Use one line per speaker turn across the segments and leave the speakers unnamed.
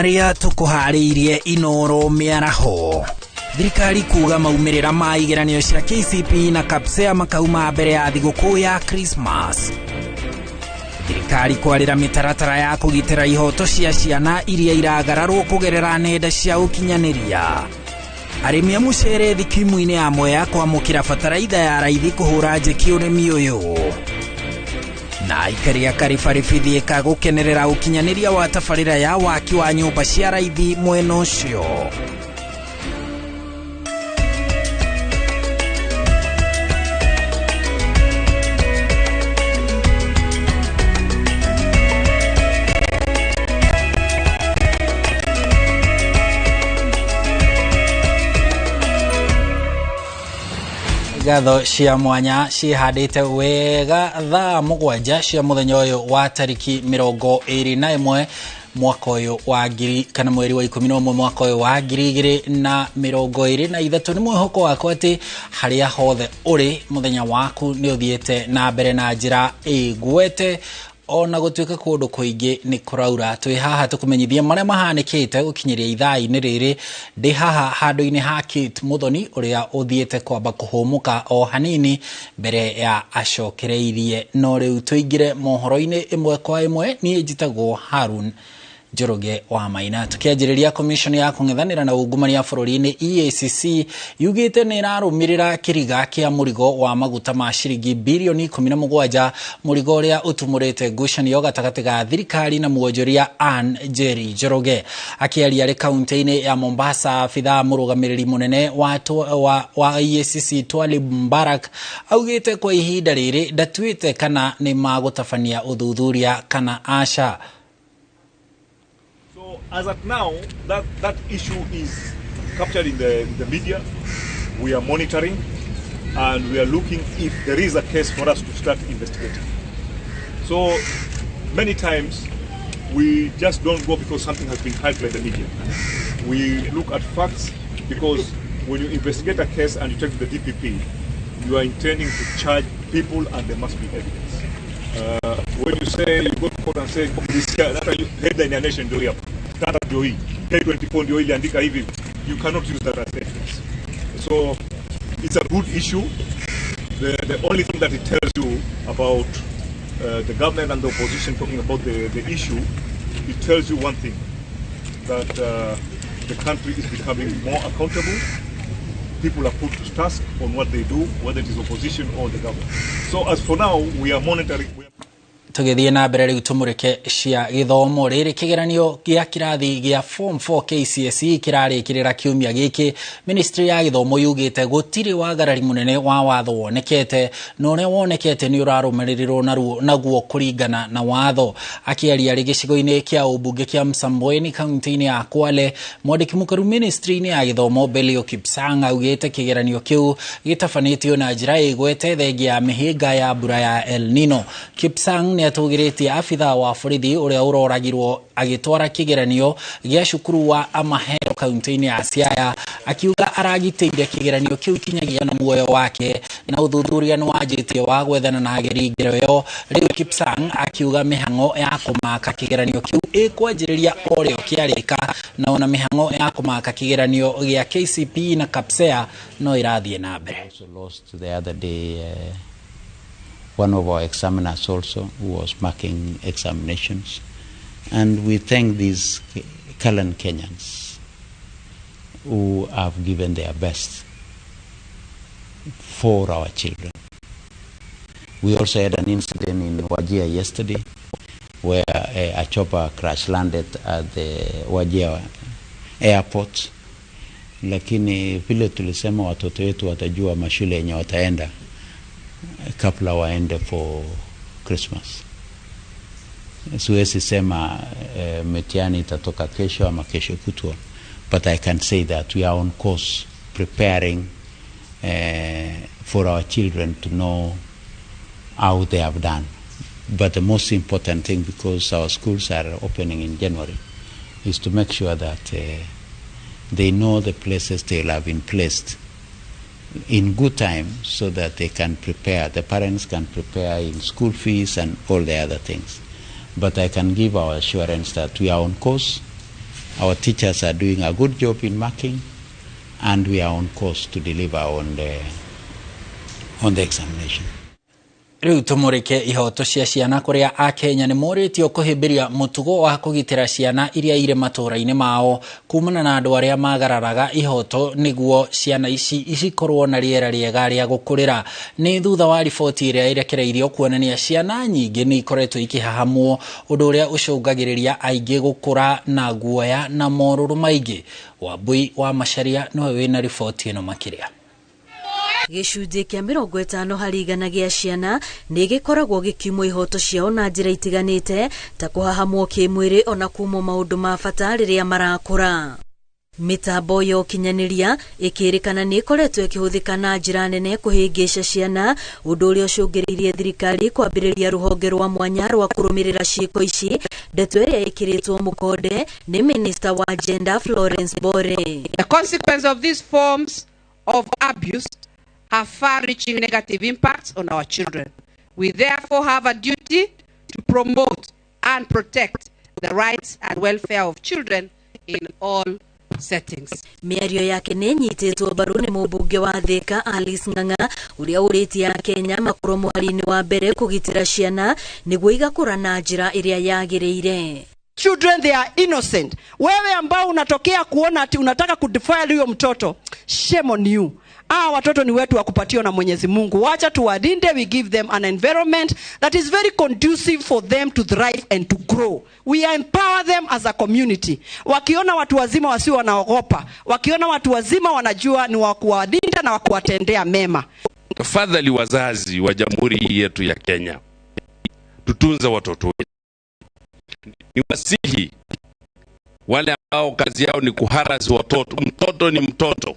Maria tukuhariirie Inooro miaraho. Thirikari kuga maumirira ma igeranio cia KCPE na KPSEA makauma mbere ya thigũkũ ya Christmas. Thirikari kwarĩra mĩtaratara ya kũgitĩra ihoto cia ciana iria iragararwo kũgerera nenda cia ũkinyanĩria. Arĩmi a mũcere thikimu-inĩ ya Mwea kwamũkĩra bataraitha ya raithi kũhũra njeki ũrĩmi ũyũ. Na aikari a Karibaribithie gũkenerera ũkinyanĩria wa tabarĩra ya waki wa nyũmba cia raithi mwena ũcio. Gatho cia mwanya cihandĩte wega thaa mũgwanja cia mũthenya ũyũ wa tariki 21 mwaka ũyũ wa mweri wa 11 mwaka ũyũ wa 2023. Nĩ mwĩhoko wakwa atĩ harĩa hothe ũrĩ mũthenya waku nĩ ũthiĩte na mbere na njĩra ĩgwete. Ona gũtuĩka kũndũ kũingĩ nĩ kũraura, twĩ haha tũkũmenyithia marĩa mahanĩkĩte gũkinyĩria ithaa-inĩ rĩrĩ. Ndĩ haha handũ-inĩ ha Kate Muthoni ũrĩa ũthiĩte kwamba kũhũmũka o hanini mbere ya acokereirie. No rĩu tũingĩre mohoro-inĩ ĩmwe kwa ĩmwe. Niĩ njĩtagwo Harun Njoroge wa Maina. Tukianjĩrĩria commission ya kũng'ethanĩra na ungumania bũrũri-inĩ EACC yugĩte nĩ ĩrarũmĩrĩra kĩriga kĩa mũrigo wa maguta ma ciringi birioni 17, mũrigo ũrĩa ũtumũrĩte ngucanio gatagatĩ ga thirikari na muonjoria Ann Njeri Njoroge. Akĩaria arĩ kaunti-inĩ ya Mombasa, abithaa mũrũgamĩrĩri mũnene wa EACC Twalib Mbarak augĩte kwa ihinda rĩrĩ ndatuĩte kana nĩ magũtabania ũthuthuria kana aca.
As at now, that issue is captured in the media. We are monitoring and we are looking if there is a case for us to start investigating. So many times we just don't go because something has been hyped by the media. We look at facts because when you investigate a case and you take to the DPP, you are intending to charge people and there must be evidence. When you say, you go to court and say, that's a headline in a nation, do you? K24 ndio iliandika hivi, you cannot use that as evidence. So it's a good issue. The only thing that it tells you about the government and the opposition talking about the issue, it tells you one thing, that the country is becoming more accountable. People are put to task on what they do, whether it is opposition or the government. So as for now, we are monitoring.
Tugithie na mbere rĩu tũmũrĩke cia gĩthomo. Rĩrĩ kĩgeranio gĩa kĩrathi gĩa form 4 KCSE kĩrarĩkĩrĩra kiumia gĩkĩ. Ministry ya gĩthomo yugĩte gũtirĩ wagarari mũnene wa watho wonekete, na ũrĩa wonekete nĩ ũrarũmĩrĩrwo naguo kũringana na watho. Akĩaria arĩ gĩcigo-inĩ kĩa ũmbunge kĩa Msambweni kaunti-inĩ ya Kwale, mwandĩki mũkaru ministry-inĩ ya gĩthomo Belio Kipsang augĩte kĩgeranio kĩu gĩtabanĩtio na njĩra ĩgwete thengia ya mĩhĩnga ya mbura ya El Nino. Kipsang atũgĩrĩtie abithaa wa borithi ũrĩa ũroragirwo agĩtwara kĩgeranio gĩa cukuru wa Amahero kaunti-inĩ ya Siaya, akiuga aragitĩire kĩgeranio kĩu kinyagia na muoyo wake, na ũthuthuria nĩ wanjĩtie wa gwethana na ageri ngero ĩyo. Rĩu Kipsang akiuga mĩhang'o ya kũmaka kĩgeranio kĩu ĩkwanjĩrĩria o rĩo kĩarĩka, na ona mĩhang'o ya kũmaka kĩgeranio gĩa KCPE na KPSEA no irathiĩ na mbere.
One of our examiners also who was marking examinations. And we thank these Kalan Kenyans who have given their best for our children. We also had an incident in Wajir yesterday where a chopper crash landed at the Wajir airport. Lakini vile tulisema watoto wetu watajua mashule yenye wataenda kabla waende for Christmas. Siwezi sema metiani itatoka kesho ama kesho kutwa, but I can say that we are on course preparing for our children to know how they have done. But the most important thing, because our schools are opening in January, is to make sure that they know the places they have been placed in good time so that they can prepare, the parents can prepare in school fees and all the other things. But I can give our assurance that we are on course Our teachers are doing a good job in marking, and we are on course to deliver on the examination.
Riu tumurike ihoto cia ciana kuria Akenya ni moritio kuhimbiria mutugo wa kugitira ciana iria ire matura-ini mao kumana na andu aria magararaga ihoto niguo ciana ici ikorwo na riera riega ria gukurira. Ni thutha wa riboti iria irekereirio kuonania ciana nyingi ni ikoretwo ikihahamwo, undu uria ucungagiriria aingi gukura na guoya na moruru maingi. Wambui wa Macharia niwe wina riboti ino makiria.
Gicunjĩ kĩa 50 harĩ igana gĩa ciana nĩ gĩkoragwo gĩkiumwo ihoto ciao na njĩra itiganĩte ta kũhahamwo kĩmwĩrĩ ona kuumwo maũndũ ma bata rĩrĩa marakũra. Mitambo ya ũkinyanĩria ĩkĩrĩkana nĩ ĩkoretwo ĩkĩhũthĩka na njĩra nene kũhĩngĩca ciana, ũndũ ũrĩa ũcũngĩrĩirie thirikari kwambĩrĩria rũhonge rwa mwanya rwa kũrũmĩrĩra ciĩko ici. Ndeto ĩrĩa ĩkĩrĩtwo mũkonde nĩ Minister wa Gender Florence Bore.
The consequence of these forms of abuse have far-reaching negative impacts on our children. We therefore have a duty to promote and protect the rights and welfare of children in all settings.
Mĩario yake nĩ nyitĩtwo mbaru nĩ mũmbunge wa Thika Alice Ng'ang'a ũrĩa ũrĩtie Akenya makorwo mũhari-inĩ wa mbere kũgitĩra ciana nĩguo igakũra na njĩra ĩrĩa yagĩrĩire.
Children, they are innocent. Wewe ambao unatokea kuona ati unataka kudefile huyo mtoto, shame on you. Watoto ni wetu wa kupatiwa na Mwenyezi Mungu. Wacha tuwalinde, we give them an environment that is very conducive for them to thrive and to grow. We empower them as a community. Wakiona watu wazima wasio wanaogopa, wakiona watu wazima wanajua ni wa kuwalinda na wa kuwatendea mema.
Tafadhali wazazi wa Jamhuri yetu ya Kenya, tutunze watoto wetu. Ni wasihi wale ambao kazi yao ni kuharasi watoto. Mtoto ni mtoto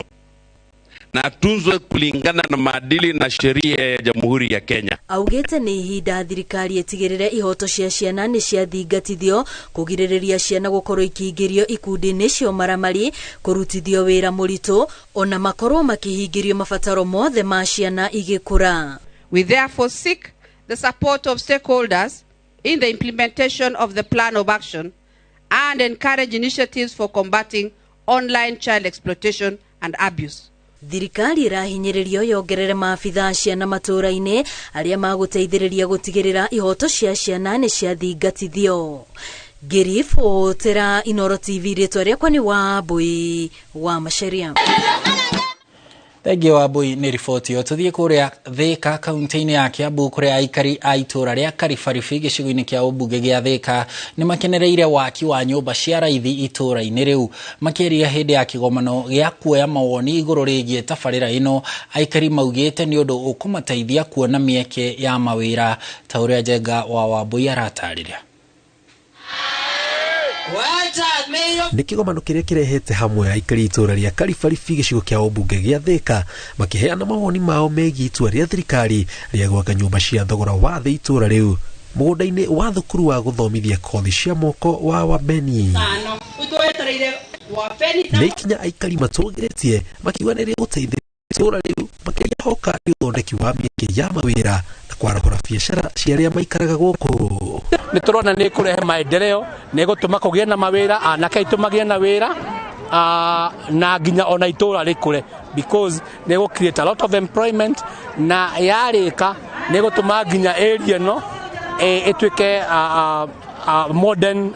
na atunzwe kulingana na maadili na sheria ya Jamhuri ya Kenya.
Augete ni ihinda thirikari itigirire ihoto cia ciana ni ciathingatithio kugiririria ciana gukorwo ikingĩrio ikundi-inĩ cio maramari, kurutithio wĩra mũritũ ona makorwo makihingirio mabataro mothe ma ciana igĩkũra.
We therefore seek the support of stakeholders in the implementation of the plan of action and encourage initiatives for combating online child exploitation and abuse.
Thirikari irahinyĩrĩrio yongerere maabitha ciana matũra-inĩ arĩa magũteithĩrĩria gũtigĩrĩra ihoto cia ciana nĩ ciathingatithio. Ngĩribotera Inooro TV, rĩtwa rĩakwa nĩ Wambui wa Macharia.
Thengi wa Wambui nĩ riboti yo. Tũthiĩ kũrĩa Thika kaunti-inĩ ya Kiambu kũrĩa aikari a itũra rĩa Karibaribi gĩcigo-inĩ kĩa ũmbunge gĩa Thika nĩ makenereire waki wa nyũmba cia raithi itũra-inĩ rĩu. Makĩria hĩndĩ ya kĩgomano gĩa kuoya mawoni igũrũ rĩgiĩ tabarĩra ĩno, aikari maugĩte nĩ ũndũ ũkũmateithia kuona mĩeke ya mawĩra, ta ũrĩa Njenga wa Wambui aratarĩria.
Nĩ kĩgomano kĩrĩa kĩrehete hamwe aikari itũra rĩa Karibaribi gĩcigo kĩa ũmbunge gĩa Thika makĩheana mawoni mao megiĩ itua rĩa thirikari rĩa gwaka nyũmba cia thogora wa thĩ itũra rĩu mũgũnda-inĩ wa thukuru wa gũthomithia kothi cia moko wa Wabeni. Nĩ ikinya aikari matũgĩrĩtie makiuga nĩ rĩgũteithĩrĩria itũra rĩu makĩria hoka nĩ ũthondeki wa mĩeke ya mawĩra na kwarahũra biacara cia arĩa maikaraga gũkũ.
Nĩ tũrona nĩ kũrehe maendeleo, nĩ gũtũma kũgĩe na mawĩra, anake aitũ magĩe na wĩra na nginya ona itũra rĩkũre, because nĩ gũ create a lot of employment na yarĩka nĩ gũtũma nginya area no ĩtuĩke a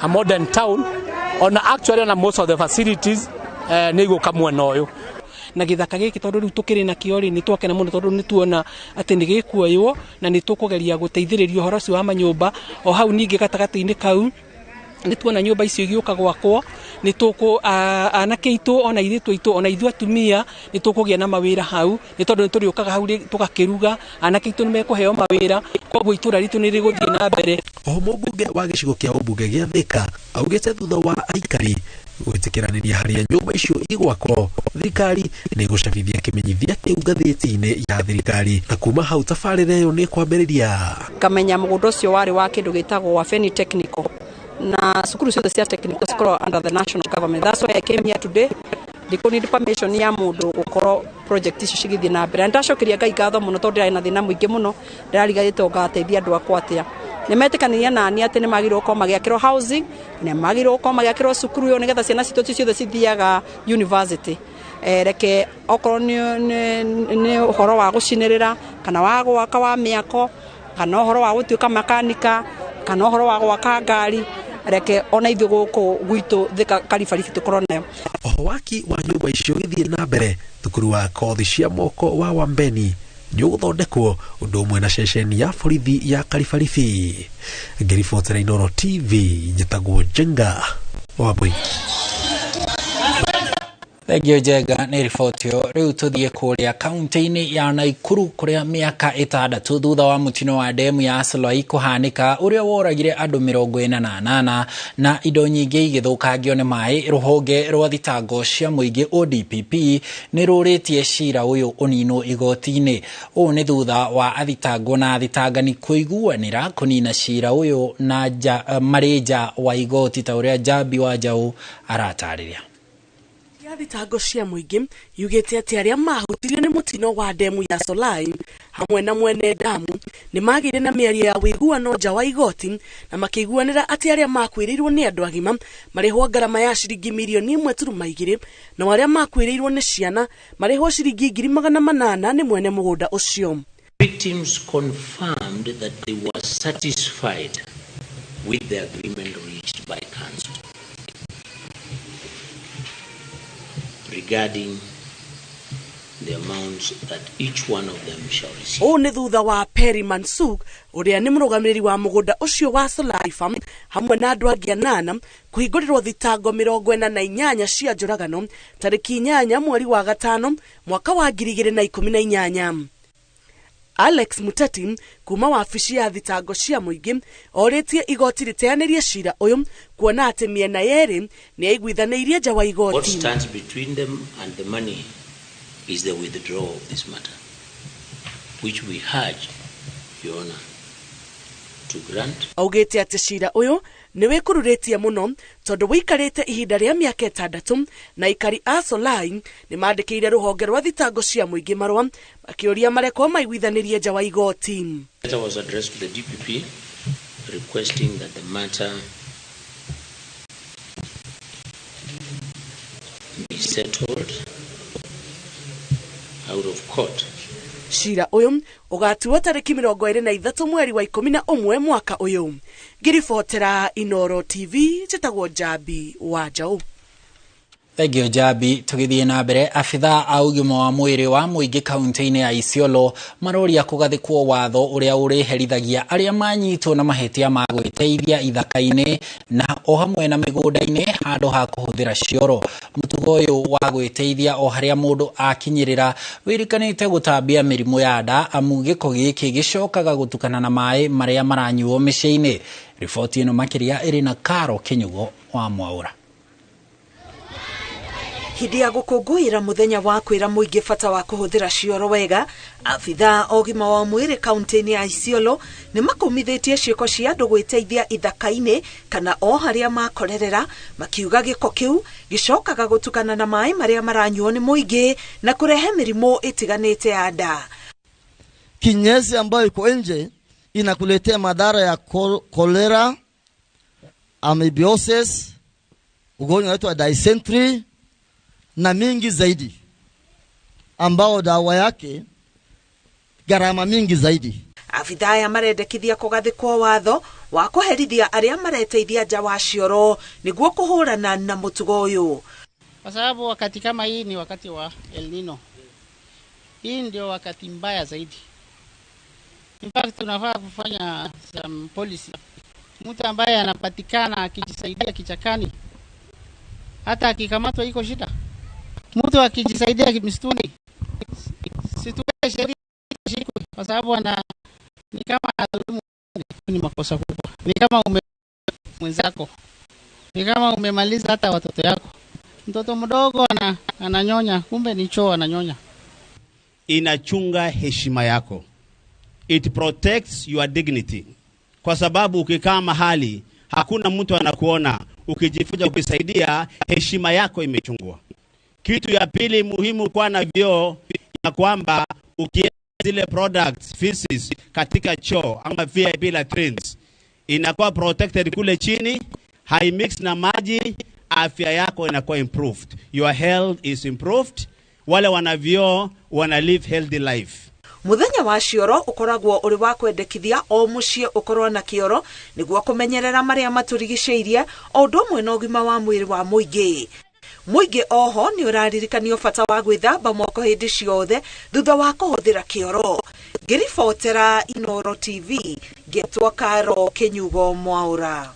modern town ona actually na most of the facilities nĩ igũka mwena ũyũ.
Na gĩthaka gĩkĩ tondũ rĩu tũkĩrĩ na kĩo rĩ nĩ twakena mũno tondũ nĩ tuona atĩ nĩ gĩkuoywo na nĩ tũkũgeria gũteithĩrĩria ũhoro ũcio wa manyũmba. O hau ningĩ gatagatĩ-inĩ kau nĩ tuona nyũmba icio igĩũka gwakwo, nĩ tũkũ anake aitũ ona airĩtu aitũ ona ithuĩ atumia nĩ tũkũgĩa na mawĩra hau, nĩ tondũ nĩ tũrĩũkaga hau tũgakĩruga, anake aitũ nĩ mekũheo mawĩra, koguo itũra ritũ nĩ rĩgũthiĩ na mbere.
O mũmbunge wa gĩcigo kĩa ũmbunge gĩa Thika augĩte thutha wa aikari gwĩtĩkĩranĩria harĩa nyũmba icio igwakwo, thirikari nĩ ĩgũcabithia kĩmenyithia kĩu ngathĩti-inĩ ya thirikari, na kuma hau tabarĩra ĩyo nĩ kwambĩrĩria.
Kamenya mũgũnda ũcio warĩ wa kĩndũ gĩtagwo Wabeni Technical, na cukuru ciothe cia technical cikorwo under the national government. That's why I came here today. Ndiko need permission ya mũndũ gũkorwo project icio cigĩthiĩ na mbere. Ndacokeria Ngai ngatho mũno tondũ ndĩrarĩ na thĩna mũingĩ mũno, ndĩrariganĩte ngateithia andũ akwa atĩa. nimetikania nani ati ni magiro ko magiakiro housing ne magiro ko magiakiro cukuru yo nigetha ciana citu ciothe cithiaga university reke okorwo ni uhoro wa gucinirira kana wa gwaka wa miako kana uhoro wa gutuika makanika kana uhoro wa gwaka ngari reke ona ithu guku gwitu thika Kalifarifi tukorwo nayo
waki wa nyumba icio githie na mbere thukuru wa kothi cia moko wa Wambeni ni uguthondekwo undu umwe na ceceni ya borithi ya Kalifarifi. Ngiribotera Inooro TV njitagwo Jenga Wabui.
Thegio Jenga nĩ riboti yo. Rĩu tũthiĩ kũrĩa kaunti-inĩ ya Naikuru kũrĩa mĩaka 6 thutha wa mũtino wa ndemu ya Solai kũhanĩka ũrĩa woragire andũ 48 na indo nyingĩ igĩthũkangio nĩ maĩ. Rũhonge rwa thitango cia mũingĩ ODPP nĩ rũrĩtie cira ũyũ ũninwo igoti-inĩ. Ũũ nĩ thutha wa athitangwo na athitangani kũiguanĩra kũnina cira ũyũ na marĩ nja wa igoti ta ũrĩa Jabi wa Njaũ aratarĩria.
Thitango cia mũingĩ yugĩte atĩ arĩa mahutirio nĩ mũtino wa ndemu ya Solai hamwe na mwene damu nĩ magĩire na mĩario ya wĩiguano nja wa igoti na makĩiguanĩra atĩ arĩa makwĩrĩirwo nĩ andũ agima marĩhwo ngarama ya ciringi mirioni 1.2 na arĩa makwĩrĩirwo nĩ ciana marĩhwo ciringi 800,000 nĩ mwene mũgũnda ũcio.
Victims confirmed that they were satisfied with the agreement reached by council regarding the amounts that each one of them shall receive.
O nĩ thutha wa Perry Mansuk ũrĩa nĩ mũrũgamĩrĩri wa mũgũnda ũcio wa Solai Farm hamwe na andũ angĩ 8 kũhingũrĩrwo thitango 48 cia njũragano tarĩki 8 mweri wa gatano mwaka wa 2018. Alex Muteti kuma wabici ya thitango cia mũingĩ orĩtie igoti rĩteanĩrie cira ũyũ kuona atĩ mĩena yerĩ nĩ aiguithanĩirie nja wa igoti.
What stands between them and the money is the withdrawal of this matter, which we urge Your Honor to grant.
Augĩte atĩ cira ũyũ nĩ wĩkururĩtie mũno tondũ wĩikarĩte ihinda rĩa mĩaka 6 na aikari a Solai nĩ mandĩkĩire rũhonge rwa thitango cia mũingĩ marũa makĩũria marekwo maiguithanĩrie nja wa igoti.
Letter was addressed to the DPP requesting that the matter be settled out of court.
Cira ũyũ ũgatuo tarĩki 23 mweri wa 11 mwaka ũyũ. Ngiribotera Inooro TV njĩtagwo Jabi wa Njaũ.
Thegio Jabi. Tũgĩthiĩ na mbere, abitha a ũgima wa mwĩrĩ wa mũingĩ kaunti-inĩ ya Isiolo maroria kũgathĩkwo watho ũrĩa ũrĩherithagia arĩa manyitwo na mahĩtia ma gwĩteithia ithaka-inĩ na o hamwe na mĩgũnda-inĩ handũ ha kũhũthĩra cioro. Mũtugo ũyũ wa gwĩteithia o harĩa mũndũ akinyĩrĩra wĩrĩkanĩte gũtambia mĩrimũ ya nda amu gĩko gĩkĩ gĩcokaga gũtukana na maĩ marĩa maranyuo mĩciĩ-inĩ. Riboti ĩno makĩria ĩrĩ na Karo Kĩnyugo wa Mwaũra.
Hindi ya gũkũngũĩra mũthenya wa kwĩra mũingĩ bata wa kũhũthĩra cioro wega, abitha ogima wa mwĩrĩ kaunti-inĩ ya Isiolo nĩ makumithĩtie ciĩko cia andũ gwĩteithia ithaka-inĩ kana o harĩa makorerera, makiuga gĩko kĩu gĩcokaga gũtukana na maĩ marĩa maranyuo nĩ mũingĩ na kũrehe mĩrimũ ĩtiganĩte ya nda.
Kinyesi ambayo iko nje inakuletea madhara ya cholera, amoebiasis, ugonjwa unaitwa dysentery na mingi zaidi, ambao dawa yake gharama mingi zaidi.
Abitha aya marendekithia kũgathĩkwo watho wa kũherithia arĩa mareteithia nja wa cioro nĩguo kũhũrana na mũtugo ũyũ.
Kwa sababu wakati kama hii ni wakati wa El Nino. Hii ndio wakati mbaya zaidi. In fact tunafaa kufanya some policy. Mtu ambaye anapatikana akijisaidia kichakani hata akikamatwa iko shida. Mtu akijisaidia msituni situwe sheria shikwe kwa sababu ni kama adhulumu, ni makosa kubwa. Ni kama mwenzako, ni kama umemaliza hata watoto yako. Mtoto mdogo ananyonya, kumbe ni choo ananyonya.
Inachunga heshima yako. It protects your dignity. Kwa sababu ukikaa mahali hakuna mtu anakuona, ukijifuja ukisaidia, heshima yako imechungwa. Kitu ya pili muhimu kwa na vyoo ya kwamba ukiweka zile products feces katika choo ama VIP latrines, inakuwa protected kule chini, haimix na maji, afya yako inakuwa improved. Your health is improved. Wale wanavyo wana live healthy life.
Muthenya wa cioro ukoragwo uri wa kwendekithia o mucie ukorwo na kioro niguo kumenyerera maria maturigiceirie o ndo mwe na ugima wa mwiri wa muingi. Muingi oho ni uraririkanio bata wa gwithamba moko hindi ciothe thutha wa kuhuthira kioro. Ngiribotera Inooro TV, getwa Karo Kinyugo Mwaura.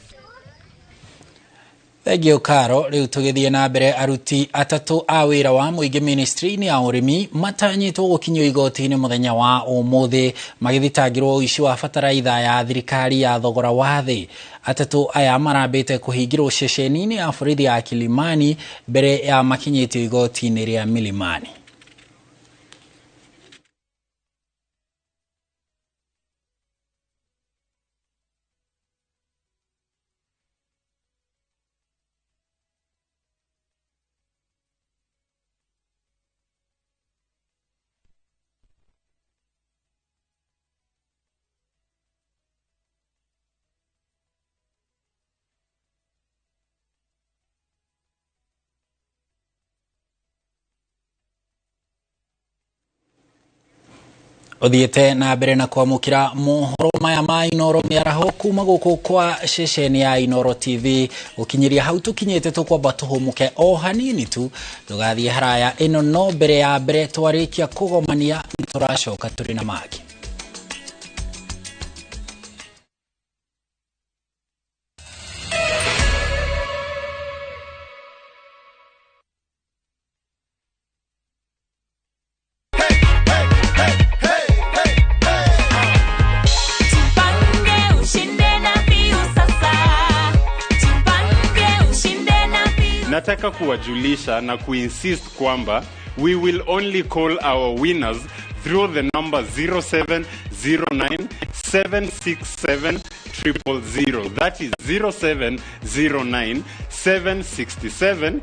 Thegio Karo, riu tugithie na mbere aruti atatu a wira wa muingi ministry-ini ya urimi matanyitwo gukinyio igoti-ini muthenya wa umuthi magithitangirwo uici wa bataraitha ya thirikari ya thogora wa thi. Atatu aya marambite kuhingirwo ceceni-ini ya borithi ya Kilimani mbere ya makinyitio igoti-ini ria Milimani. Othiete na mbere na kwamukira mohoro maya ma Inooro miaraho kuma guku kwa ceceni ya Inooro TV ukinyiria hau tukinyete tukwamba tuhumuke o hanini tu tugathie haraya ino no mbere ya mbere twarikia kugomania turacoka turi na maki.
Nataka kuwajulisha na kuinsist kwamba we will only call our winners through the number 0709767000. That is 0709767000.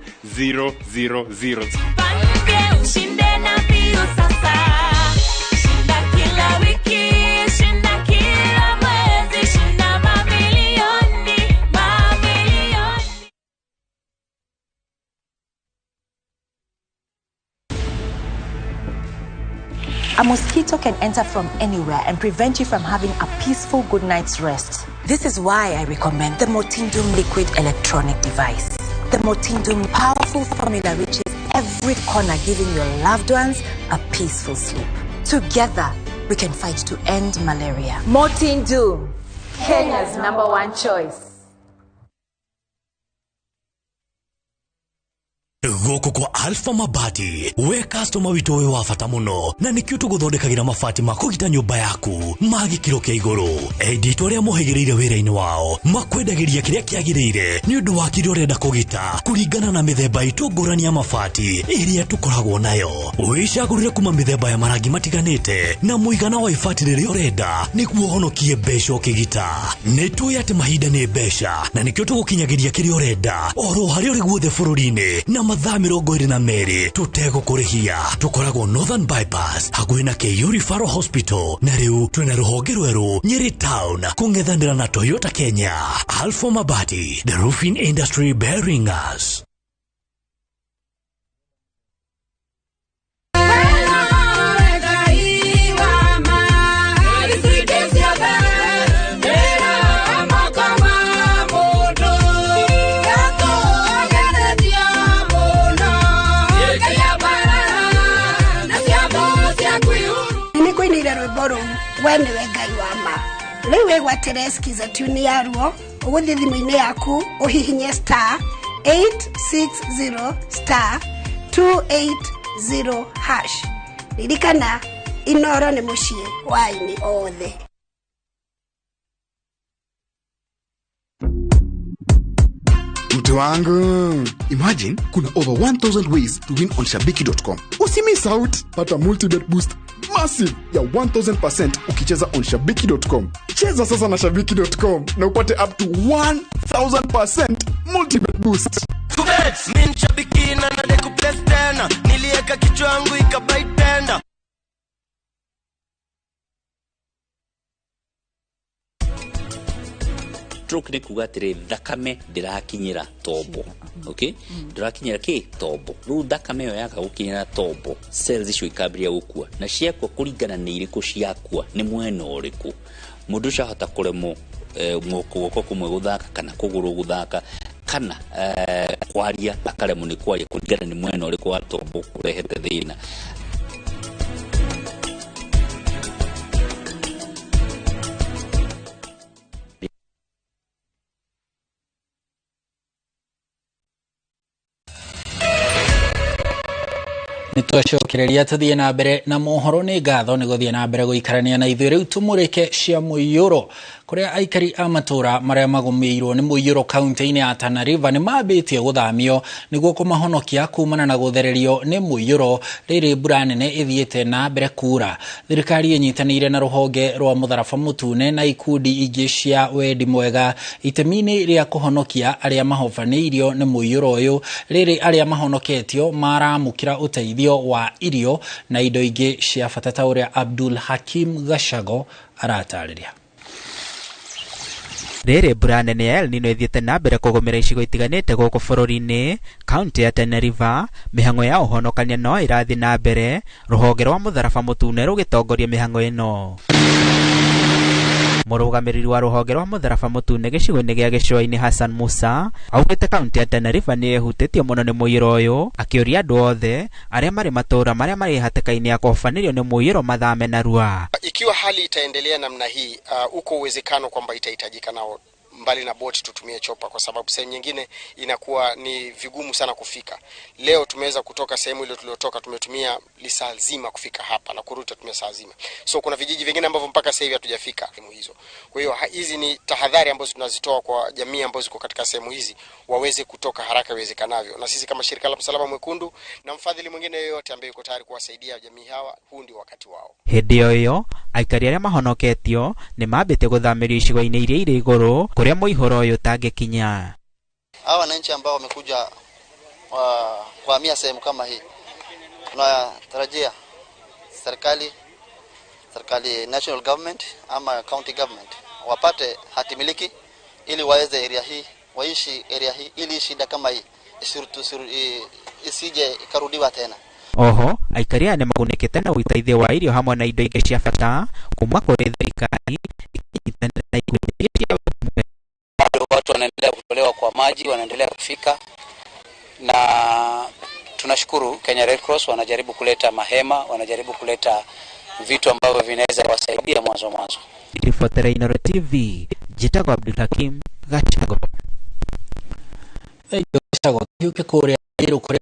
A mosquito can enter from anywhere and prevent you from having a peaceful good night's rest. This is why I recommend the Motindum liquid electronic device. The Motindum powerful formula reaches every corner, giving your loved ones a peaceful sleep. Together, we can fight to end malaria. Motindum, Kenya's #1 choice.
Goko kwa Alpha Mabati, we customer wito we wafata muno na nikio tuguthondekagira mabati makugita nyumba yaku magikiro kia iguru. Edit aria mohegereire wira-ini wao makwendagiria kiria kiagirire ni undu wa kiria urenda kugita kuringana na mithemba itu ngurani ya mabati iria tukoragwo nayo. Wicagurire kuma mithemba ya marangi matiganite na muigana wa ibati riria urenda niguo honokie mbeca ukigita. Nitui ati mahinda ni mbeca na nikio tugukinyagiria kiria urenda oro haria uri guothe bururi-ini na mathaa 22 tutegũkũrĩhia. Tukoragwo Northern Bypass hakuhĩ na KU Referral Hospital na rĩu twĩna rũhonge rwerũ Nyeri Town kũng'ethanĩra na Toyota Kenya. Alpha Mabati, the roofing industry bearing us.
Wene wengai wa ma lewe gwatereskiza tuni yaruo uguthi thimu-ini yaku uhihinye *860*280# ririkana Inooro ni mucie wa ini othe.
Mtu wangu, imagine kuna over 1000 ways to win on shabiki.com. Usimiss out, pata multi-bet boost massive ya 1000% ukicheza on shabiki.com. Cheza sasa na shabiki.com na upate up to 1000% multi-bet boost.
Kubets, min shabiki na nade kuplay tena. Nilieka kichwa yangu ikabai tenda.
stroke ni kugatire thakame ndirakinyira tombo. Okay? Ndirakinyira ki tombo. Ru thakame yo yaka gukinyira tombo. Cells icio ikambia gukua. Na ciakwa kuringana ni iriku ciakwa ni mwena uriku. Mundu cahota kuremo guoko kumwe guthaka kana kuguru guthaka kana kwaria akaremo ni kwaria kuringana ni mwena uriku wa tombo urehete thina.
Nitwacokereria tuthie na mbere na mohoro ni ngatho ni guthie na mbere guikarania na ithuĩ rĩu tumurike cia mũiyũro kuria aikari a matura maria magumirwo ni mũiyũro kaunti-inĩ ya Tana River ni mambitie guthamio niguo kumahonokia kumana na guthererio ni mũiyũro rĩrĩ mbura nene ithiĩte na mbere kura. Thirikari inyitanĩire na rũhonge rwa mũtharaba mũtune na ikundi ingĩ cia wendi mwega itemi-inĩ rĩa kuhonokia aria mahobanĩirio ni mũiyũro ũyũ rĩrĩ aria mahonoketio maramũkĩra ũteithio wa irio na indo ingĩ cia bata ta ũrĩa Abdul Hakim Gashago aratarĩria.
Rĩrĩ mbura nene ya El Nino ithiĩte na mbere kũgũmĩra icigo itiganĩte gũkũ bũrũri-inĩ, kaunti ya Tana River, mĩhang'o ya ũhonokania no ĩrathiĩ na mbere, rũhonge rwa mũtharaba mũtune rũgĩtongoria mĩhang'o ĩno. Mũrũgamĩrĩri wa rũhonge rwa mũtharaba mũtune gĩcigo-inĩ gĩa Gĩcũa-inĩ Hassan Musa augĩte kaunti ya Tana River nĩ ĩhutĩtio mũno nĩ mũiyũro ũyũ, akĩũria andũ othe arĩa marĩ matũũra marĩa marĩ hatĩka-inĩ ya kũhobanĩrio nĩ mũiyũro mathame narua.
Ikiwa hali itaendelea namna hii, uko uwezekano kwamba itahitajika nao mbali na boti tutumie chopa, kwa sababu sehemu nyingine inakuwa ni vigumu sana kufika. Leo tumeweza kutoka sehemu ile tuliotoka, tumetumia lisaa zima kufika hapa na kurudi tutumia saa zima. So kuna vijiji vingine ambavyo mpaka sasa hivi hatujafika sehemu hizo. Kwa hiyo hizi ni tahadhari ambazo tunazitoa kwa jamii ambazo ziko katika sehemu hizi waweze kutoka haraka iwezekanavyo. Na sisi kama shirika la Msalaba Mwekundu na mfadhili mwingine yoyote ambaye yuko tayari kuwasaidia jamii hawa, huu ndio wakati wao.
Hĩndĩ ĩyo aikari arĩa mahonoketio nĩ mambĩte gũthamĩrio icigo-inĩ iria irĩ igũrũ kũrĩa mũihũro ũyũ ũtangĩkinya.
Hawa wananchi ambao wamekuja kuhamia sehemu kama hii, tunatarajia serikali national government ama county government wapate hati miliki ili waweze area hii, waishi area hii ili shida kama hii isije ikarudiwa tena.
Oho, aikari aya nĩ magunĩkĩte na ũteithio wa irio hamwe na indo ingĩ cia bata kuma kũrĩ thirikari ikinyitana na ikundi iria cia
watu wanaendelea kutolewa kwa maji, wanaendelea kufika, na tunashukuru Kenya Red Cross wanajaribu kuleta mahema, wanajaribu kuleta vitu ambavyo vinaweza wasaidia mwanzo.
Ripotera Inooro TV, jitagwo Abdul Hakim Gashago.
Gashago yuke kũrĩa ĩrũ kũrĩa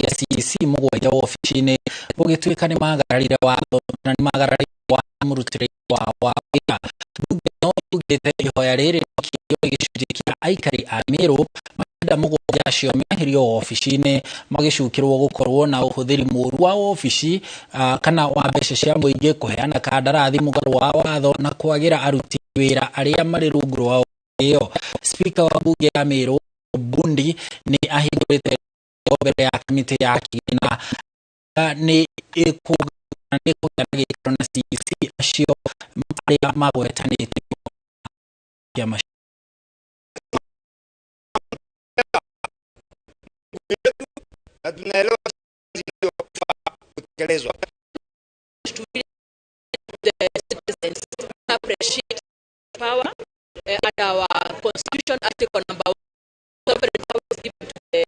ya CEC mũgwanja ofici-inĩ gũgĩtuĩka nĩ magararire watho na nĩ magararire wa mũrutĩre wa wĩra. Bunge no yugĩte ihoya rĩrĩ kĩo gĩcunjĩ kĩa aikari a Meru mahinda mũgwanja acio meherio ofici-inĩ magĩcukĩrwo gũkorwo na ũhũthĩri mũũru wa ofici kana wa mbeca cia mũingĩ, kũheana kandarathi mũgarũ wa watho na kwagĩra aruti wĩra arĩa marĩ rungu rwa ĩyo. Speaker wa bunge ya Meru Bundi ni ahingũrĩte mbere ya kamĩtĩ ya kĩgĩna nĩ ĩkũgana gĩkĩro na CEC acio arĩa magwetanĩte kĩama
na tunaelewa kutekelezwa.
The citizens appreciate power and our constitution article number 1. Sovereign power is given to the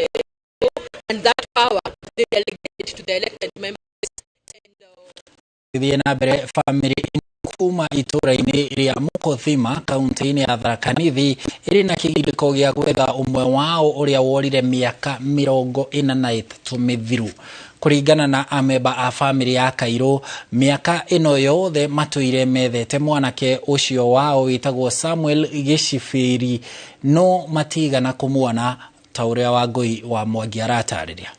people, and that power they delegate to the elected members.
Thie na mbere family kuma itũra-inĩ rĩa Mũkothima kaunti-inĩ ya Tharaka Nithi ĩrĩ na kĩgirĩko gĩa gwetha ũmwe wao ũrĩa worire mĩaka 43 mĩthiru. Kũringana na amemba a family ya Kairũ, mĩaka ĩno yothe matũire methete mwanake ũcio wao wĩtagwo Samuel Gĩcibĩri, no matigana kũmuona ta ũrĩa Wangũi wa Mwangi aratarĩria.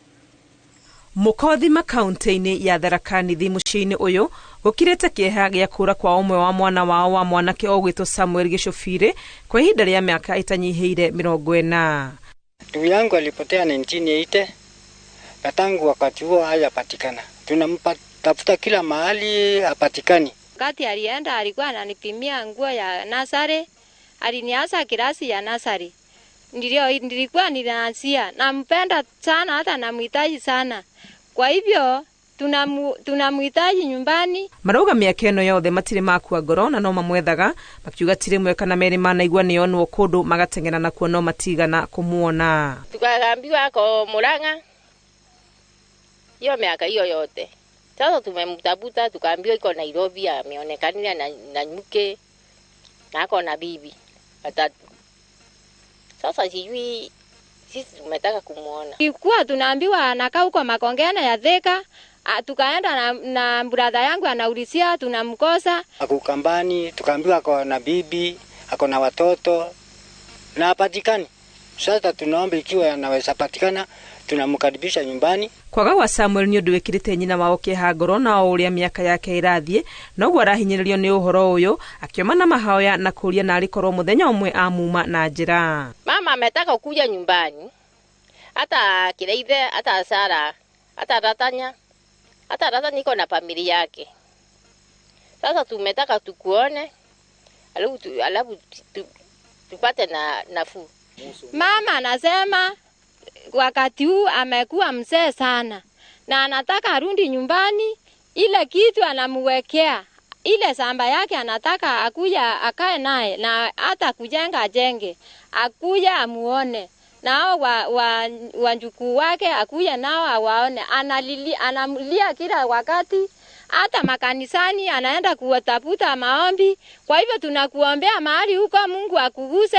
Mũkothima kaunti-inĩ ya Tharaka Nithi mũciĩ-inĩ ũyũ gũkirĩte kĩeha gĩa kũra kwa ũmwe wa mwana wao wa mwanake ũgwĩtwo Samuel Gĩcibĩri kwa ihinda rĩa mĩaka ĩtanyihĩire 40.
Ndugu yangu alipotea 1980 na tangu wakati huo hajapatikana. Tunamtafuta kila mahali hapatikani.
wakati alienda alikuwa ananipimia nguo ya nasari, aliniacha kirasi ya nasari. Nilikuwa ninaanzia, nampenda sana, hata namhitaji sana. Kwa hivyo tunamhitaji nyumbani.
Marauga mĩaka ĩno yothe matirĩ makua ngoro na no mamwethaga, makiuga ti rĩmwe kana merĩ manaigua nĩonwo kũndũ magateng'era nakuo no matigana kũmuona.
Tukaambiwa ko Murang'a hiyo miaka hiyo yote. Sasa tumemtafuta tukaambiwa iko Nairobi, ameonekana na mke na ako na bibi watatu. Sasa sijui sisi tumetaka kumuona. Ilikuwa tunaambiwa anakaa huko Makongeni ya Thika, tukaenda na brother yangu anaulizia tunamkosa.
Ako Kambani, tukaambiwa ako na bibi, ako na watoto na hapatikani. Sasa tunaomba ikiwa anaweza patikana tunamkaribisha nyumbani.
Kwaga wa Samuel ni undu wikirite nyina wao kĩeha ngoro na uria miaka yake irathie noguo arahinyĩrĩrio nĩ ũhoro ũyũ akioma na mahoya na kuria na alikorwo muthenya umwe amuma na njira.
Mama ametaka kuja nyumbani, hata Kireithe, hata Sara, hata Ratanya iko na familia yake. Sasa tumetaka tukuone alafu tupate na nafuu. Mama anasema wakati huu amekuwa mzee sana na anataka arudi nyumbani, ile kitu anamwekea ile samba yake anataka akuja akae naye na hata kujenga ajenge, akuja amuone na hao wanjukuu wake akuja nao awaone. Analia kila wakati, hata makanisani anaenda kuwatafuta maombi. Kwa hivyo tunakuombea mahali huko Mungu akuguse,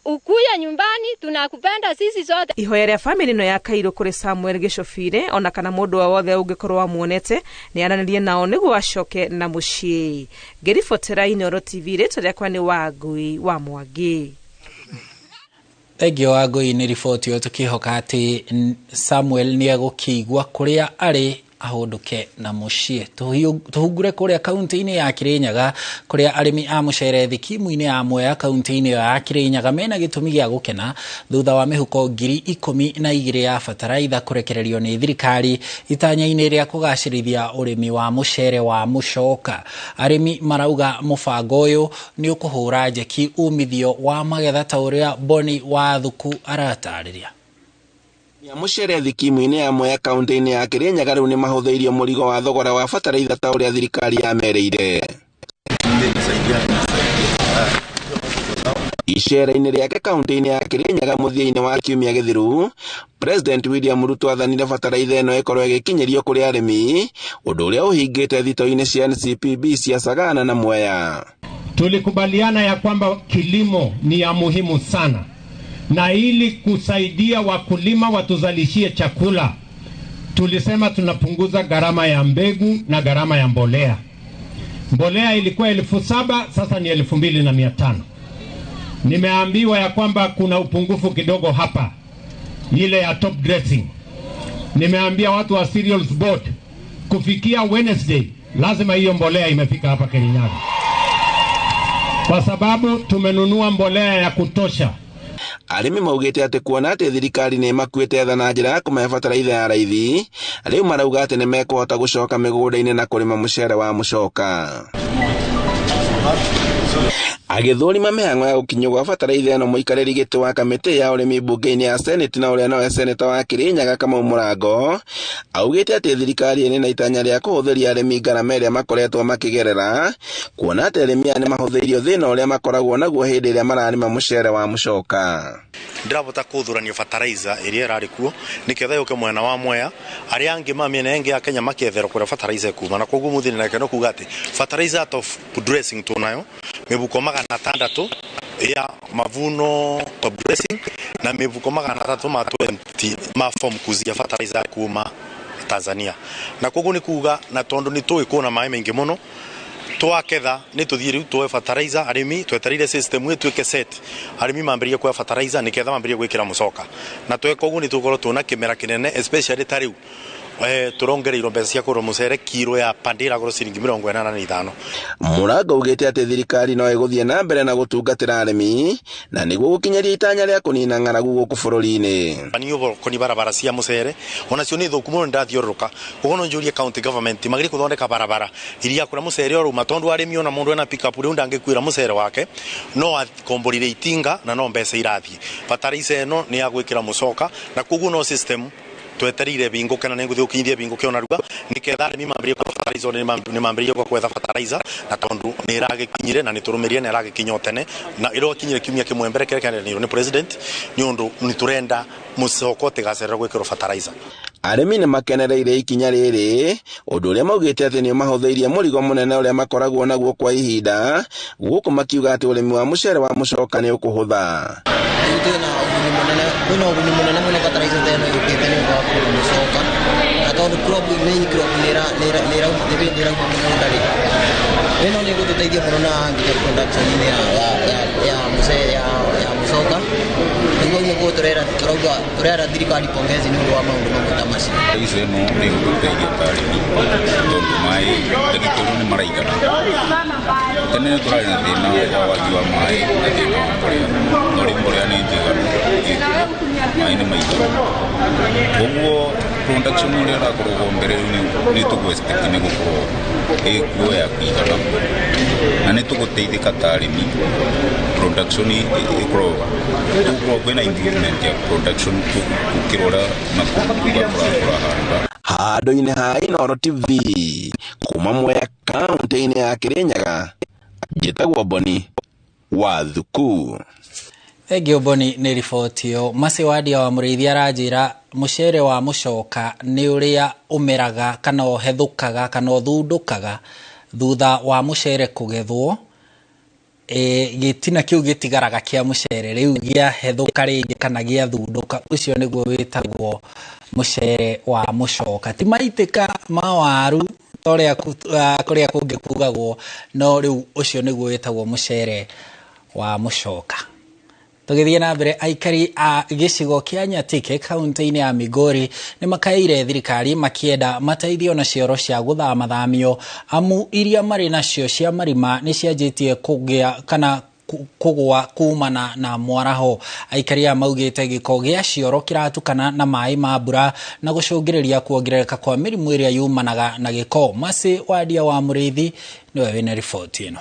ukuya nyumbani, tunakupenda sisi sote. Ihoya rĩa family no ya Kairo kuri Samuel Gicobire ona kana mundu wa wothe ungikorwo wamuonete ni aranĩrie nao nĩguo acoke na muciĩ. Ngĩribotera Inooro TV rĩtwa rĩakwa nĩ Wangui wa Mwangi.
Thengio Wangui nĩ riboti yo tukihoka ati Samuel ni agũkĩigua kuria ari ahunduke na muciĩ. Tuhungure kuria kaunti-inĩ ya Kirinyaga kuria arimi a mucere thikimu-inĩ ya Mwea kaunti-inĩ ya Kirinyaga mena gĩtũmi gĩa gũkena thutha wa mĩhuko 12,000 ya bataraitha kurekererio nĩ thirikari itanya-inĩ rĩa kũgacĩrithia ũrĩmi wa mucere wa mũcoka. Arimi marauga mũbango ũyũ nĩ ũkũhũra njeki umithio wa magetha ta ũrĩa Boni wa Thuku aratarĩria.
Ya mucere thikimu-inĩ ya Mwea kaunti-inĩ ya Kirinyaga rĩu nĩ mahũthĩirio mũrigo wa thogora wa bataraitha ta ũrĩa thirikari yamerĩire. Icera-inĩ rĩake kaunti-inĩ ya Kirinyaga mũthia-inĩ wa kiumia gĩthiru, President William Ruto athanire bataraitha ĩno ĩkorwo ĩgĩkinyĩrio kũrĩ arĩmi, ũndũ ũrĩa ũhingĩte thito-inĩ cia NCPB cia Sagana na Mwea.
Tulikubaliana ya kwamba kilimo ni ya muhimu sana, na ili kusaidia wakulima watuzalishie chakula, tulisema tunapunguza gharama ya mbegu na gharama ya mbolea. Mbolea ilikuwa 7,000, sasa ni 2,500. Nimeambiwa ya kwamba kuna upungufu kidogo hapa, ile ya top dressing. Nimeambia watu wa Cereals Board kufikia Wednesday lazima hiyo mbolea imefika hapa Kirinyaga, kwa sababu tumenunua mbolea ya kutosha.
Arimi maugite ati kuona ati thirikari nĩ makuĩte tha na njĩra ya kũmahe bataraitha ya raithi, rĩu marauga ati nĩ mekũhota gũcoka mĩgũnda-inĩ na kũrĩma mũcere wa mũcoka. Agĩthũrima mĩhang'o ya gũkinyio gwa bataraitha ĩno mũikarĩri gĩtĩ wa kamĩtĩ ya ũrĩmi mbunge-inĩ ya Senate na ũrĩa nowe seneta wa Kirinyaga Kamau Mũrango augĩte atĩ thirikari nĩ na itanya rĩa kũhũthĩria arĩmi ngarama ĩrĩa makoretwo makĩgerera, kuona atĩ arĩmi nĩ mahũthĩirio thĩna ũrĩa makoragwo naguo hĩndĩ ĩrĩa mararĩma mũcere wa mũcoka.
Ndirabota kũthũranio bataraitha ĩrĩa ĩrarĩ kuo nĩketha yũke mwena wa Mwea, arĩa angĩ mĩena ĩngĩ ya Kenya makĩethera kũrĩa bataraitha kuma, na koguo mũthini na keno kuga atĩ bataraitha of dressing tunayo mĩbuko 600 ya mavuno top dressing na mĩbuko 300 ma 20 ma form kuzia bataraitha kuma Tanzania. Na koguo nĩ kuga na tondu nĩ tũĩ kuona maĩ maingĩ mũno twaketha nĩ tũthiĩ rĩu tuoe bataraitha arĩmi twetereire system ĩtuĩke set, arĩmi mambĩrĩrie kuoya bataraitha nĩketha mambĩrĩrie gwĩkĩra mũcoka, na tweka ũguo nĩ tũkorwo tuona kĩmera kĩnene especially ta rĩu turongereirwo mbeca cia kũgũra mũcere kiro ya pandira gũrũ ciringi 85.
Mũrango ugĩte atĩ thirikari no ĩgũthiĩ na mbere na gũtungatĩra arĩmi na nĩguo gũkinyaria itanya rĩa kũnina ng'aragu gũkũ bũrũri-inĩ.
Niyo koni barabara cia mũcere onacio nĩ thũku mũno ndathiũrũrũka ũgono njũrie county government magĩrĩ gũthondeka barabara iria kũra mũcere oro matondu arĩmi ona mũndũ ena pick up rĩu ndangĩkuĩra mũcere wake no akomborire itinga na no mbeca irathiĩ bataraitha ĩno nĩ ya gwĩkĩra mũcoka na koguo no system tweterire bingo kana nenguthi ukinyithie bingo kiona ruga niketha arĩmi mambĩrĩrie kwa fertilizer nĩ mambĩrĩrie kwa kwetha fertilizer na tondu nĩ ĩragĩkinyire na nĩ tũrũmĩrĩrie na ĩragĩkinya tene na ĩrokinyire kiumia kĩmwe mbere kĩrekanĩirwo nĩ president nĩ ũndũ nĩ tũrenda mũcoko ũtigacerera gwĩkĩrwo fertilizer.
Arĩmi nĩ makenereire ikinya rĩrĩ ũndũ ũrĩa maugĩte atĩ nĩ mahũthĩirie mũrigo mũnene ũrĩa makoragwo naguo kwa ihinda gũkũ makiuga atĩ ũrĩmi wa mũcere wa mũcoka nĩ ũkũhũtha.
Kwĩna ũguni mũnene mũno fertilizer teno yũkĩte nĩ ũndũ wa kũgũra mũcoka na tondũ crop nĩrauma mũgũnda rĩ ĩno nĩ ĩgũtũteithia mũno na nginya production-inĩ ya mũcere ya mũcoka nĩguo nĩguo tũrera thirikari pongezi nĩ ũndũ wa maũndũ mamwe ta macio.
Ici ĩno nĩ ĩgũtũteithia ta arĩmi tondũ maĩ ndagĩkorwo nĩ maraigana tene nĩ tũrarĩ na thĩna wa wagi wa maĩ na thĩna wa mborera no rĩu mborera nĩ njiganu maĩ nĩ maiganu koguo production ũrĩa ũrakorwo mbere nĩ tũgwĩcitĩki nĩ gũkorwo ĩkuo ya kũigana na nĩ tũgũteithĩka ta arĩmi production ĩkorwo kwĩna improvement ya production gũkĩrora na kũrahanda.
Handũ-inĩ ha Inooro TV kuma Mwea kaunti-inĩ ya Kirinyaga njĩtagwo Boni wa Thuku.
Egĩ Boni nĩ riboti yo Masiwadia wa mũrĩithia aranjĩra mũcere wa mũcoka nĩ ũrĩa ũmeraga kana ũhethũkaga kana ũthundũkaga thutha wa mũcere kũgethwo gĩtina kĩu gĩtigaraga kĩa mũcere rĩu gĩa hethũka rĩngĩ kana gĩa thundũka ũcio nĩguo wĩtagwo mũcere wa mũcoka ti maitĩka mawaru torĩa kũrĩa kũngĩ kugagwo no rĩu ũcio nĩguo wĩtagwo mũcere wa mũcoka. Tũgĩthiĩ na mbere aikari a gĩcigo kĩa Nyatike kaunti-inĩ ya Migori nĩ makaire thirikari makĩenda mateithio na cioro cia gũthamathamio amu iria marĩ nacio cia marima nĩ cianjĩtie kũgĩa kana kũgwa kumana na mwaraho. Aikari a maugĩte gĩko gĩa cioro kĩratukana na maĩ ma mbura na gũcũngĩrĩria kuongerereka kwa mĩrimũ ĩrĩa yumanaga na gĩko. Masiwadia wa mũrĩithi nĩwe wĩna riboti ĩno.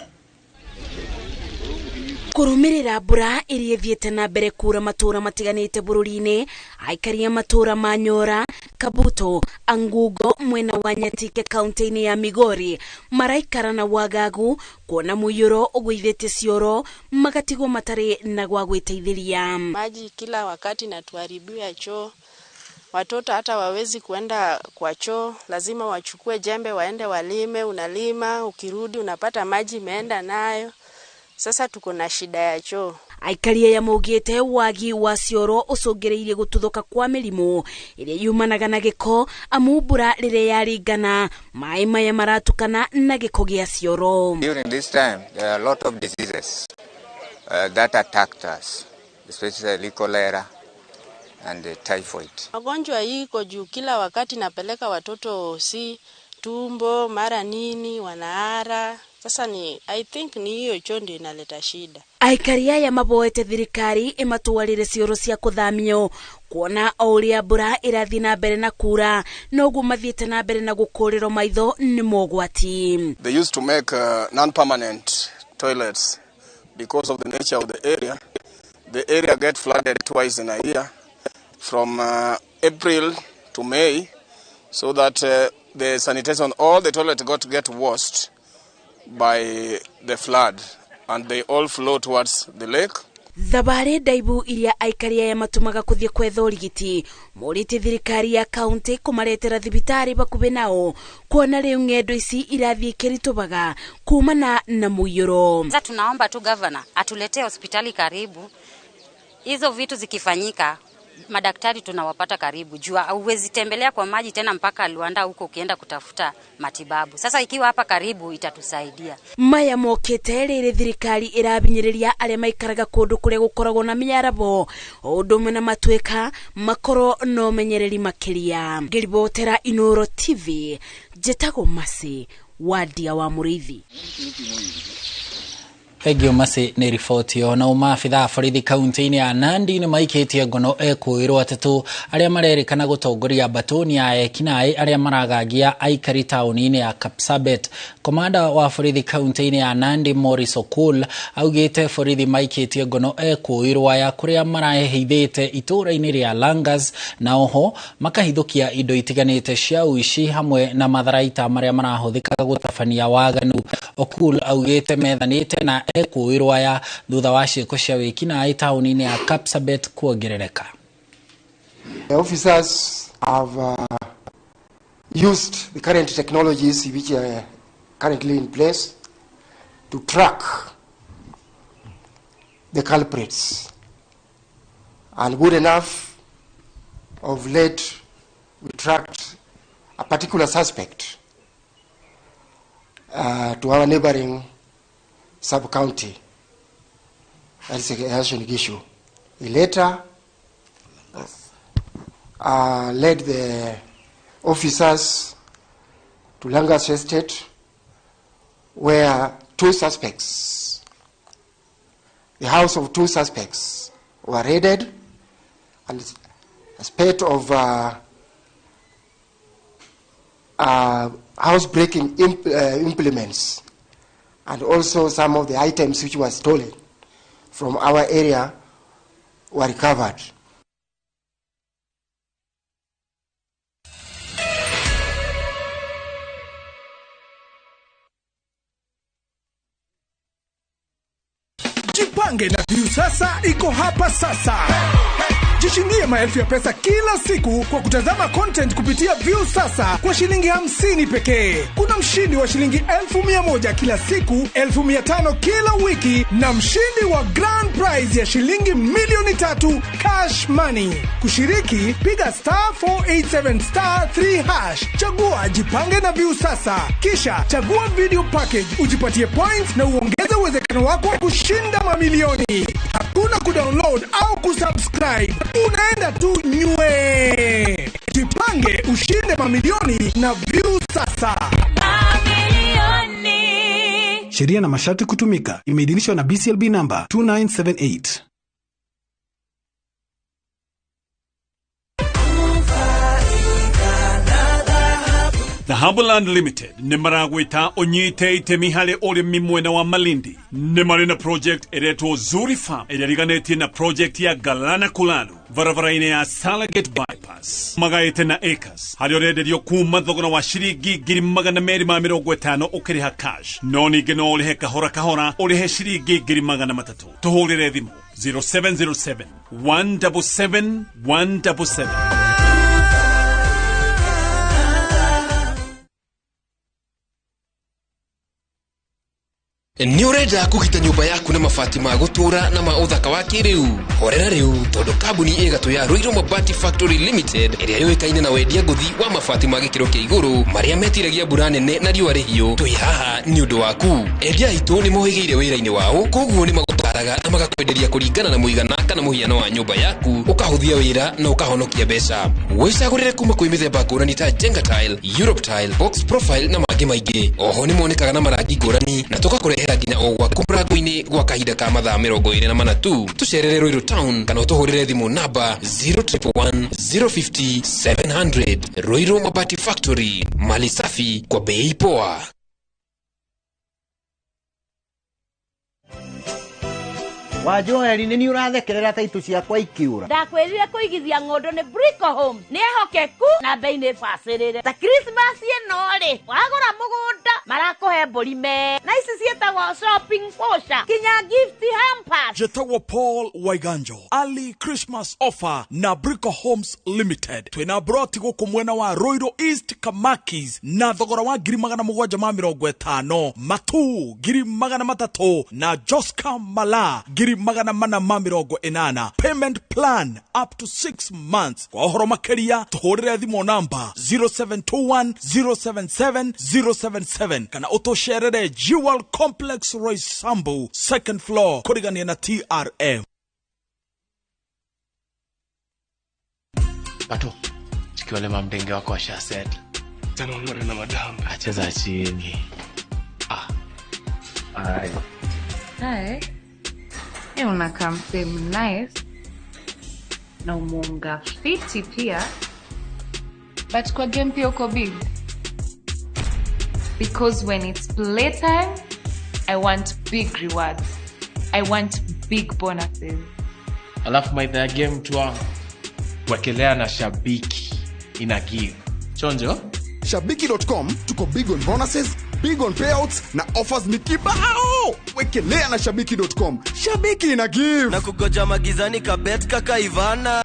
Kũrũmĩrĩra mbura ĩrĩa ĩthiĩte na mbere kura matũra matiganĩte bũrũri-inĩ, aikari a matũra ma Nyora, Kabuto, Angugo mwena wa Nyatike kaunti-inĩ ya Migori maraikara na wagagu kuona mũiyũro ũgũithĩte cioro magatigwo matarĩ na gwa gwĩteithĩria.
Maji kila wakati natuharibia choo. Watoto hata wawezi kuenda kwa choo, lazima wachukue jembe waende walime, unalima, ukirudi unapata maji imeenda nayo. Sasa tuko na shida ya choo.
Aikari ya maugĩte wagi wa cioro ũcũngĩrĩirie gũtuthũka kwa mĩrimũ ĩrĩa yumanaga na gĩko amu mbura rĩrĩa yaringana maĩ maya maratukana na gĩko gĩa cioro.
During this time there are a lot of diseases that attacked us, especially cholera and typhoid.
Magonjwa hii iko juu kila wakati napeleka watoto tumbo mara nini wanaara. Sasa I think ni hiyo choo ndio inaleta shida.
Aikari aya maboete thirikari imatwarire cioro cia kuthamio kuona ũrĩa mbura ĩrathiĩ na mbere na kura noguo mathiĩte na mbere na gũkũrĩrwo maitho nĩ mogwati.
They used to make non-permanent toilets because of the nature of the area. The area get flooded twice in a year from April to May so that the sanitation, all the toilets get washed by the flood and they all flow towards the lake.
Thabari ndaibu iria aikari aya matumaga kuthie kwetha ũrigiti mũrĩte thirikari ya kaunti kumaretera thibitari bakuhĩ nao kuona rĩu ng'endo ici irathiĩ kĩritũhaga kumana na mũiyũro.
Sasa tunaomba tu governor atuletee hospitali karibu. Hizo vitu zikifanyika madaktari tunawapata karibu. Jua hauwezi tembelea kwa maji tena mpaka Luanda huko ukienda kutafuta matibabu. Sasa ikiwa hapa karibu itatusaidia.
Maya mokete riri thirikari irabinyiriria aria maikaraga kundu kuria gukoragwo na miarabo undu na matweka makoro no menyereri makiria. Ngiribotera Inooro TV jetago masi wadia wa Muriithi.
Egyo masi ni ripoti yo na umafitha borithi kaunti-ini ya Nandi ni maikitie ngono ekuirwo atatu aria marerikana gutongoria batoni ya ekinaĩ aria maragagia aikari tauni-ini ya Kapsabet. Komanda wa borithi kaunti-ini ya Nandi Morris Okul augite borithi maikitie ngono ekuirwo ya kuria marahithite itura-ini ria Langas na oho makahithukia indo itiganite cia uici hamwe na matharaita maria marahuthika gutabania waganu. Okul augite methanite na ekuirwa ya thutha wa ciiko cia wikinaĩ tauni-ini ya Kapsabet kuongerereka.
The officers have used the current technologies which are currently in place to track the culprits, and good enough of late we tracked a particular suspect to our neighboring sub-county. That is a national issue. He later led the officers to Langas Estate, where two suspects, the house of two suspects, were raided, and a spate of house-breaking implements and also some of the items which were stolen from our area were recovered.
Jipange na Viusasa iko hapa sasa. Jishindie maelfu ya pesa kila siku kwa kutazama content kupitia Viusasa kwa shilingi 50 pekee. Kuna mshindi wa shilingi 1,100 kila siku, 1,500 kila wiki, na mshindi wa grand prize ya shilingi milioni 3 cash money. Kushiriki, piga *487*3#. Chagua Jipange na Viusasa. Kisha chagua video package, ujipatie points na uongeze uwezekano wako wa kushinda mamilioni. Hakuna kudownload au kusubscribe. Unaenda tu nywe. Jipange ushinde mamilioni na Viusasa. Mamilioni. Sheria na masharti kutumika. Imeidhinishwa na BCLB number 2978.
The Habuland Limited ni maragwita onyite itemi hale urimi mwena wa Malindi. Ni marina project eretwo Zuri Farm eriganitie na project ya Galana Kulalu varavaraine ya Salagate Bypass magaite na acres hari orenderio kuma thogora wa shiringi 250 ukiriha cash no ninge no urihe kahora urihe shiringi 300 tuhurire thimu 0707 177 177.
Ni urenda kugita nyumba yaku na mabati ma gutura na ma uthaka wa kiriu. Horera riu tondu kambuni igatu ya Ruiru Mabati Factory Limited iria yoikaine na wendia nguthi wa mabati ma gikiro kia iguru maria metiragia mbura nene na riua rihiu. Tui haha ni undu waku. Endia itu ni mohigeire wira-ini wao, koguo ni magutaraga na magakwenderia kuringana na muigana kana muhiano wa nyumba yaku, ukahuthia wira na ukahonokia mbeca. Wicagurire kuma kwi mithemba ngurani ta Jenga Tile, Europe Tile, Box Profile na mangi maingi. Oho ni monekaga na marangi ngurani na tugakurehera nginya o gwa kumrango-ini gwa kahinda ka mathaa 24 tu. Tucerere Ruiru Town kana utuhurire thimu namba 0111 050 700. Ruiru Mabati Factory, mali safi kwa bei poa.
Wajoeli nini urathekerera taitu ciakwa ikiura?
Ndakwirire kuigithia ngondo ni Brico Home. Ni ehokeku na bei ni bacirire. Ta Christmas yenori wagura mugunda marakuhe mburi me na ici cietagwo shopping voucher kinya gift hampers.
Jetawa Paul Waiganjo early Christmas offer na Brico Homes Limited. Twina broti guku mwena wa Ruiru East Kamakis na thogora wa 750 matu 300 na Joska Mala
480. Payment plan up to 6 months. Kwa uhoro makeria tuhurire thimo namba 0721 077 077 kana utosherere Jewel Complex Roysambu 2nd floor kurigania na TRM.
Pato, chikiwale mamdenge wako wa shaseti. Tano mwere na madamba. Acheza chini.
Hi. Hey, unakaa msemu nice. Na umunga fiti pia. But kwa game pia uko big. Because when it's playtime, I want big rewards. I want big bonuses.
Alafu maitha ya game tuwa wekelea na Shabiki ina give. Chonjo?
Shabiki.com tuko big on bonuses, big on payouts na offers ni kibao. Wekelea na Shabiki.com. Shabiki ina give.
Na kugoja magizani kabet kaka Ivana.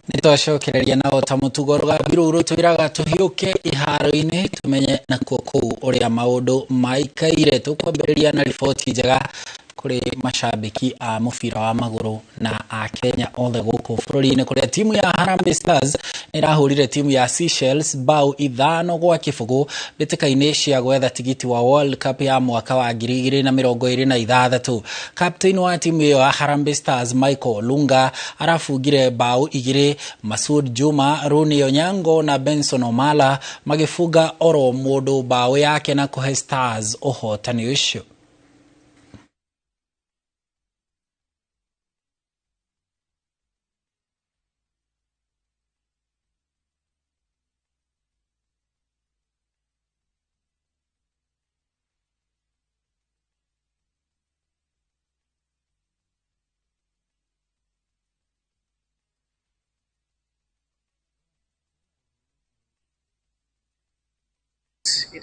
Nitoshokereria nao tamutugo rwa biruru twiraga tuhiuke iharo-ini tumenye nakuo kuu uria maundu maikaire. Tukwambĩrĩria na riboti njega kuri mashabiki a mubira wa maguru na a Kenya othe guku bũrũri-inĩ kuria timu ya Harambee Stars nirahurire timu ya Seychelles bao 5-0 mbĩtĩka-inĩ cia gwetha tigiti wa World Cup ya mwaka wa 2026. Captain wa timu ya Harambee Stars Michael Lunga arafungire bao 2, Masud Juma, Rooney Onyango na Benson Omala magifunga oro mũndũ bao yake na kuhe Stars ũhotani ũcio.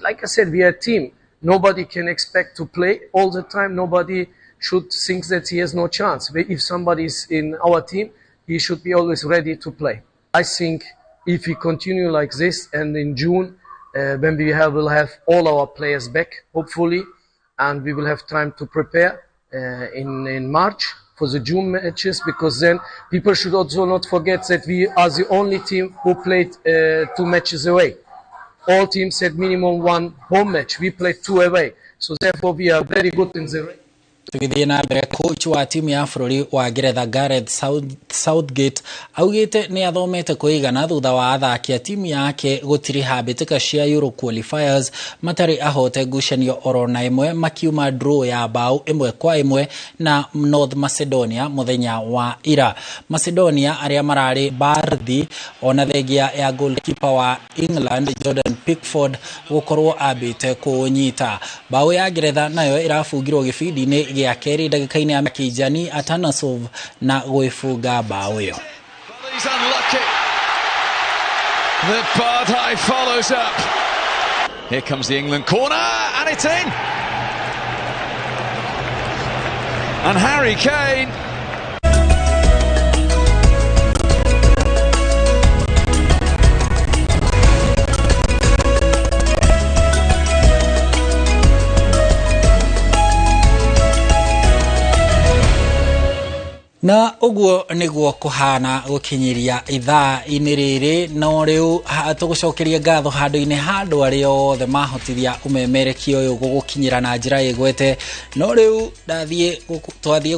Like I said, we are a team. Nobody can expect to play all the time. Nobody should think that he has no chance. If somebody is in our team, he should be always ready to play. I think if we continue like this, and in June, when we'll have all our players back, hopefully, and we will have time to prepare in March for the June matches, because then people should also not forget that we are the only team who played 2 matches away. All teams had minimum 1 home match. We played 2 away. So therefore we are very good in the race.
Tugithie na mbere, coach wa timu ya bũrũri wa Ngeretha Gareth Southgate augite ni athomete kuigana thutha wa athaki a timu yake gutiri habĩtĩka cia Euro qualifiers matari ahote ngucanio oro na imwe, makiuma draw ya bao 1-1 na North Macedonia muthenya wa ira. Macedonia aria marari barthi ona thengia ya goalkeeper wa England Jordan Pickford gukorwo ambĩte kunyita. Bao ya Ngeretha nayo irafungirwo gĩbindi-inĩ gĩa keri ndagĩka-inĩ ya Kijani Atanasov na gwĩbunga bao ĩyo.
The Bardhai follows up. Here comes the England corner, and it's in. And Harry Kane.
Na uguo niguo kuhana gukinyiria ithaa-inĩ rĩrĩ, no rĩu tugucokeria ngatho handũ-inĩ handũ arĩa othe mahotithia umemerekia ũyũ gũgũkinyĩra na njĩra ĩgwete. No rĩu twathiĩ gũkũharĩria